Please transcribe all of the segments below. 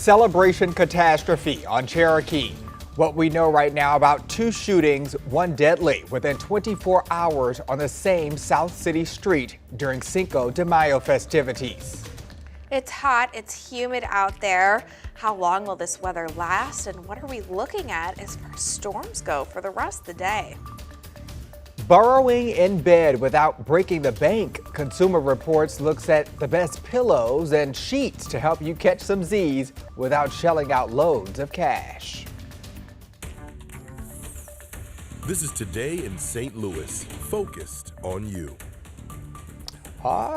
Celebration catastrophe on Cherokee. What we know right now about two shootings, one deadly, within 24 hours on the same South City street during Cinco de Mayo festivities. It's hot, it's humid out there. How long will this weather last, and what are we looking at as far as storms go for the rest of the day? Burrowing in bed without breaking the bank. Consumer Reports looks at the best pillows and sheets to help you catch some Z's without shelling out loads of cash. This is Today in St. Louis, focused on you.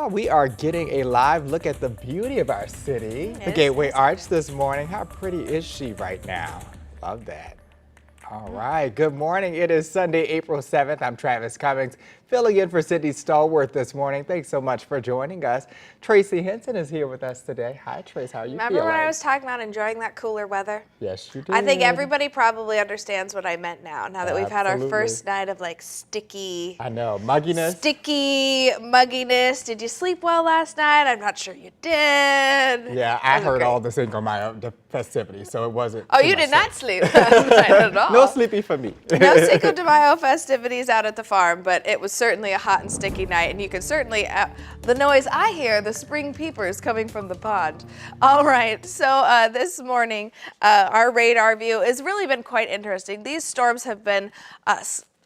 We are getting a live look at the beauty of our city. The Gateway Arch this morning. How pretty is she right now? Love that. All right, good morning. It is Sunday, April 7th. I'm Travis Cummings, filling in for Sydney Stallworth this morning. Thanks so much for joining us. Tracy Henson is here with us today. Hi, Trace. How are you feeling? Remember when I was talking about enjoying that cooler weather? Yes, you did. I think everybody probably understands what I meant now that we've had our first night of like sticky. I know, mugginess. Sticky mugginess. Did you sleep well last night? I'm not sure you did. Yeah, I heard all the Cinco de Mayo festivities, so it wasn't. Oh, you did not sleep last night at all. No sleepy for me. No Cinco de Mayo festivities out at the farm, but it was certainly a hot and sticky night, and you can certainly, the noise I hear, the spring peepers coming from the pond. All right, so this morning, our radar view has really been quite interesting. These storms have been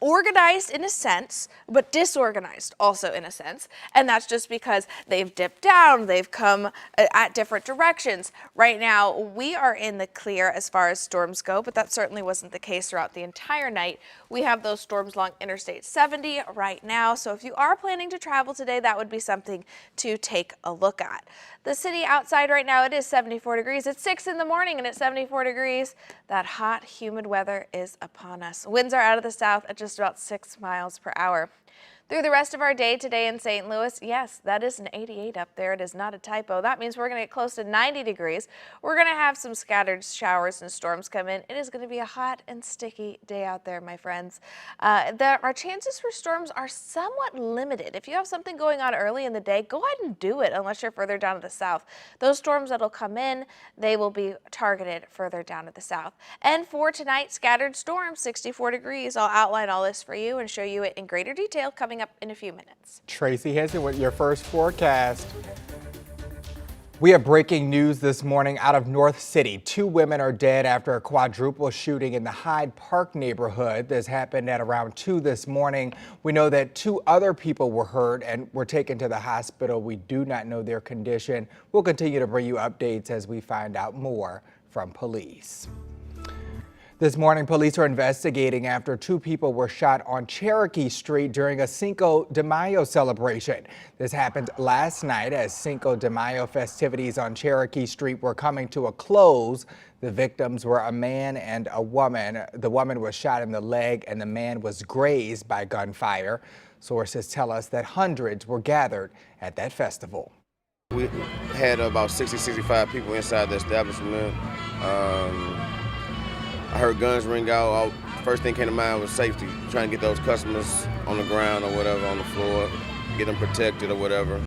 organized in a sense, but disorganized also in a sense. And that's just because they've dipped down, they've come at different directions. Right now, we are in the clear as far as storms go, but that certainly wasn't the case throughout the entire night. We have those storms along Interstate 70 right now. So if you are planning to travel today, that would be something to take a look at. The city outside right now, it is 74 degrees. It's 6 in the morning and it's 74 degrees. That hot, humid weather is upon us. Winds are out of the south at just about 6 miles per hour. Through the rest of our day today in St. Louis, yes, that is an 88 up there. It is not a typo. That means we're going to get close to 90 degrees. We're going to have some scattered showers and storms come in. It is going to be a hot and sticky day out there, my friends. Our chances for storms are somewhat limited. If you have something going on early in the day, go ahead and do it unless you're further down to the south. Those storms that'll come in, they will be targeted further down to the south. And for tonight, scattered storms, 64 degrees. I'll outline all this for you and show you it in greater detail coming up in a few minutes. Tracy Henson with your first forecast. We have breaking news this morning out of North City. 2 women are dead after a quadruple shooting in the Hyde Park neighborhood. This happened at around 2 this morning. We know that 2 other people were hurt and were taken to the hospital. We do not know their condition. We'll continue to bring you updates as we find out more from police. This morning, police are investigating after 2 people were shot on Cherokee Street during a Cinco de Mayo celebration. This happened last night as Cinco de Mayo festivities on Cherokee Street were coming to a close. The victims were a man and a woman. The woman was shot in the leg and the man was grazed by gunfire. Sources tell us that hundreds were gathered at that festival. We had about 65 people inside the establishment. I heard guns ring out. First thing came to mind was safety, trying to get those customers on the ground or whatever, on the floor, get them protected or whatever.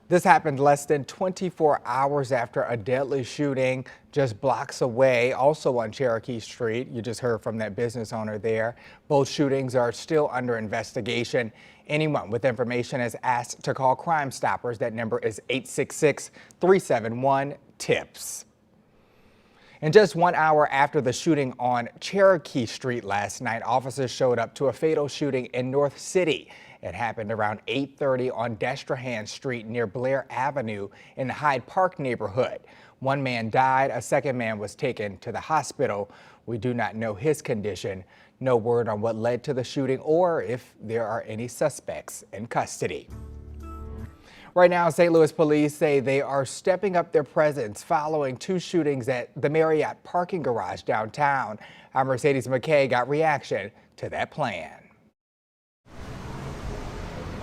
This happened less than 24 hours after a deadly shooting just blocks away, also on Cherokee Street. You just heard from that business owner there. Both shootings are still under investigation. Anyone with information is asked to call Crime Stoppers. That number is 866-371-TIPS. And just 1 hour after the shooting on Cherokee Street last night, officers showed up to a fatal shooting in North City. It happened around 8:30 on Destrehan Street near Blair Avenue in the Hyde Park neighborhood. 1 man died. A 2nd man was taken to the hospital. We do not know his condition. No word on what led to the shooting or if there are any suspects in custody. Right now, St. Louis police say they are stepping up their presence following 2 shootings at the Marriott parking garage downtown. Our Mercedes McKay got reaction to that plan.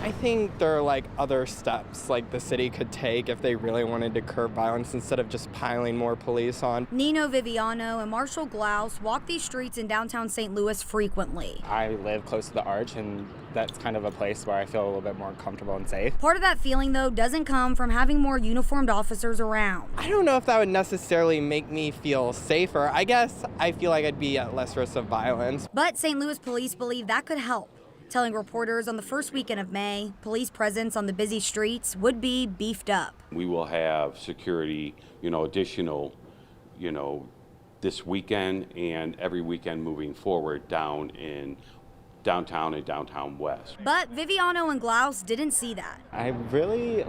I think there are like other steps like the city could take if they really wanted to curb violence instead of just piling more police on. Nino Viviano and Marshall Glaus walk these streets in downtown St. Louis frequently. I live close to the Arch, and that's kind of a place where I feel a little bit more comfortable and safe. Part of that feeling, though, doesn't come from having more uniformed officers around. I don't know if that would necessarily make me feel safer. I guess I feel like I'd be at less risk of violence. But St. Louis police believe that could help, telling reporters on the first weekend of May, police presence on the busy streets would be beefed up. We will have security, additional, this weekend and every weekend moving forward down in downtown and downtown west. But Viviano and Glaus didn't see that. I really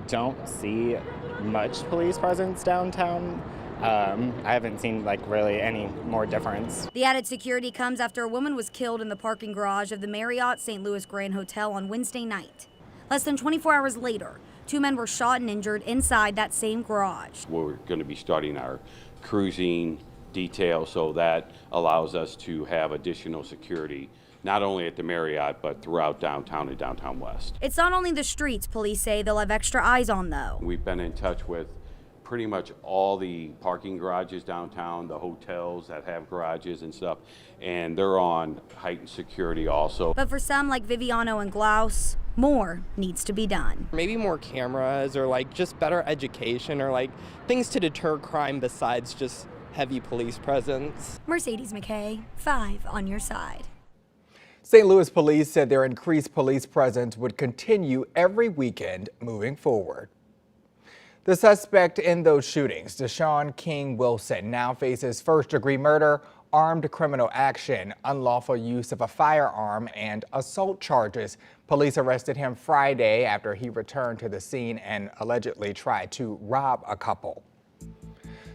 don't see much police presence downtown. I haven't seen really any more difference. The added security comes after a woman was killed in the parking garage of the Marriott St. Louis Grand Hotel on Wednesday night. Less than 24 hours later, 2 men were shot and injured inside that same garage. We're going to be starting our cruising detail, so that allows us to have additional security not only at the Marriott but throughout downtown and downtown west. It's not only the streets police say they'll have extra eyes on, though. We've been in touch with pretty much all the parking garages downtown, the hotels that have garages and stuff, and they're on heightened security also. But for some like Viviano and Glaus, more needs to be done. Maybe more cameras or just better education or things to deter crime besides just heavy police presence. Mercedes McKay, 5 on your side. St. Louis police said their increased police presence would continue every weekend moving forward. The suspect in those shootings, Deshaun King Wilson, now faces first-degree murder, armed criminal action, unlawful use of a firearm, and assault charges. Police arrested him Friday after he returned to the scene and allegedly tried to rob a couple.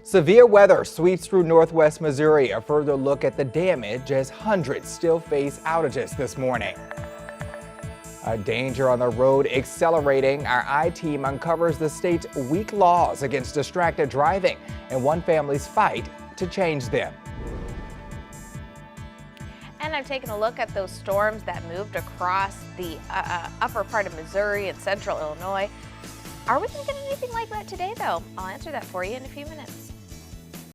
Severe weather sweeps through northwest Missouri. A further look at the damage as hundreds still face outages this morning. A danger on the road accelerating. Our I-Team uncovers the state's weak laws against distracted driving and one family's fight to change them. And I'm taking a look at those storms that moved across the upper part of Missouri and central Illinois. Are we going to get anything like that today, though? I'll answer that for you in a few minutes.